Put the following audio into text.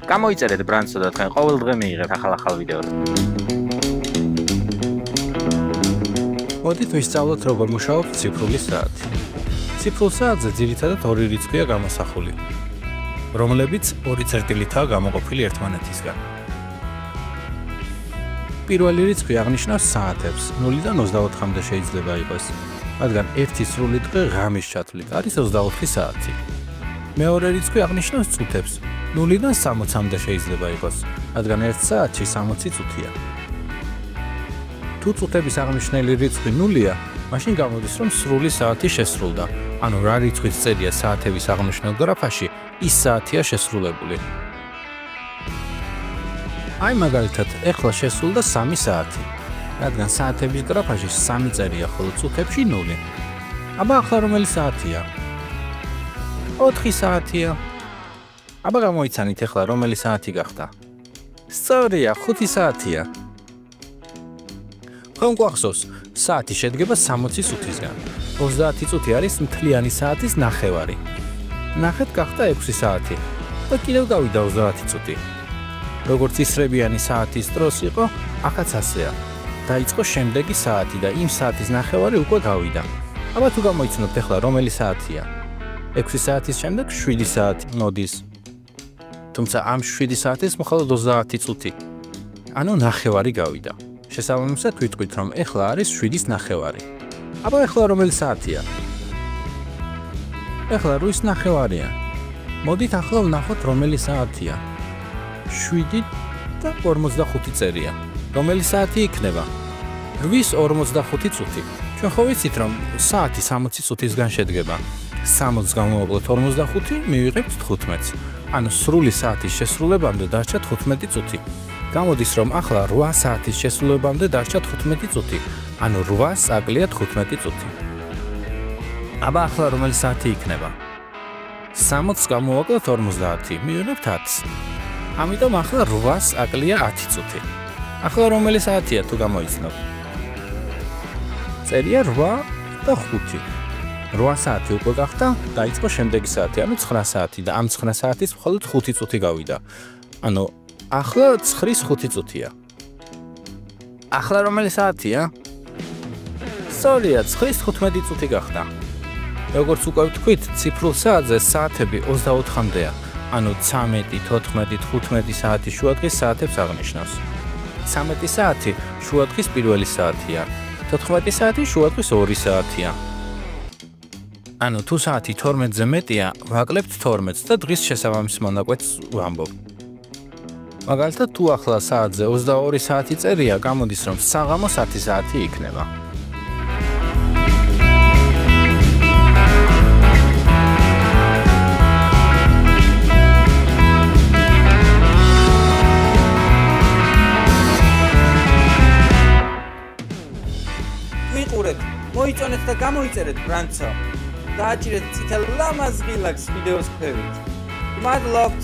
გამოიწერეთ ბრანცო და თქვენ ყოველ დღე მიიღებთ ახალ ვიდეოებს. მოდით ვისწავლოთ როგორ მუშაობს ციფრული საათი. ციფრულ საათზე ძირითადად ორი რიცხვია გამოსახული, რომლებიც ორი წერტილითაა გამოყოფილი ერთმანეთისგან. პირველი რიცხვი აღნიშნავს საათებს, 0-დან 24-მდე შეიძლება იყოს, რადგან ერთი სრული დღე ღამის ჩათვლით არის 24 საათი. მეორე რიცხვი აღნიშნავს წუთებს, 0-დან 60-მდე შეიძლება იყოს, რადგან ერთ საათში 60 წუთია. თუ წუთების აღნიშნული რიცხვი 0-ია, მაშინ გამოდის, რომ სრული საათი შესრულდა. ანუ რა რიცხვიც წერია საათების აღნიშნულ გრაფაში, ის საათია შესრულებული. აი მაგალითად, ეხლა შესრულდა 3 საათი, რადგან საათების გრაფაში 3 წერია, ხოლო წუთებში 0. აბა ახლა რომელი საათია? 4 საათია. აბა გამოიცანით ეხლა რომელი საათი გახდა? სწორია, 5 საათია. ხომ გვახსოვს, საათი შედგება 60 წუთისგან. 30 წუთი არის მთლიანი საათის ნახევარი. ნახეთ გახდა 6 საათი და კიდევ გავიდა 30 წუთი. როგორც ისრებიანი საათის დროს იყო, ახაც ასეა. დაიწყო შემდეგი საათი და იმ საათის ნახევარი უკვე გავიდა. აბა თუ გამოიცნობთ ახლა რომელი საათია? 6 საათის შემდეგ 7 საათი მოდის. თუმცა ამ 7 საათის მხოლოდ 30 წუთი. ანუ ნახევარი გავიდა. შესაბამისად ვიტყვით, რომ ახლა არის 7-ის ნახევარი. აბა ახლა რომელი საათია? ახლა 8-ის ნახევარია. მოდით ახლა ვნახოთ რომელი საათია. 7 და 45 წერია. რომელი საათი იქნება? 8-ის 45 წუთი. ჩვენ ხო ვიცით, რომ საათი 60 წუთისგან შედგება. 60-ს გამოვაკლოთ 45, მივიღებთ 15. ანუ სრული საათის შესრულებამდე დარჩა 15 წუთი. გამოდის, რომ ახლა 8 საათის შესრულებამდე დარჩა 15 წუთი. ანუ 8-ს აკლია 15 წუთი. აბა ახლა რომელი საათი იქნება? 60-ს გამოვაკლოთ 50, მივიღებთ 10-ს. ამიტომ ახლა 8-ს აკლია 10 წუთი. ახლა რომელი საათია თუ გამოიცნობ? წერია 8 და 5. 8 საათი უკვე გახდა, დაიწყო შემდეგი საათი, ანუ 9 საათი და ამ 9 საათის მხოლოდ 5 წუთი გავიდა. ანუ ახლა 9-ის 5 წუთია. ახლა რომელი საათია? სწორია, 9-ის 15 წუთი გახდა. როგორც უკვე ვთქვით, ციფრულ საათზე საათები 24-მდეა. ანუ 13, 14, 15 საათი შუადღის საათებს აღნიშნავს. 13 საათი შუადღის პირველი საათია. 14 საათი შუადღის 2 საათია. ანუ თუ საათი 12-ზე მეტია, ვაკლებთ 12-ს და დღის შესაბამის მონაკვეთს ვამბობ. მაგალითად, თუ ახლა საათზე 22 საათი წერია, გამოდის, რომ საღამოს 10 საათი იქნება. მოიწონეთ და გამოიწერეთ ბრანცო. დააჭირეთ წითელ ლამაზ ღილაკს ვიდეოს ქვევით. მადლობთ.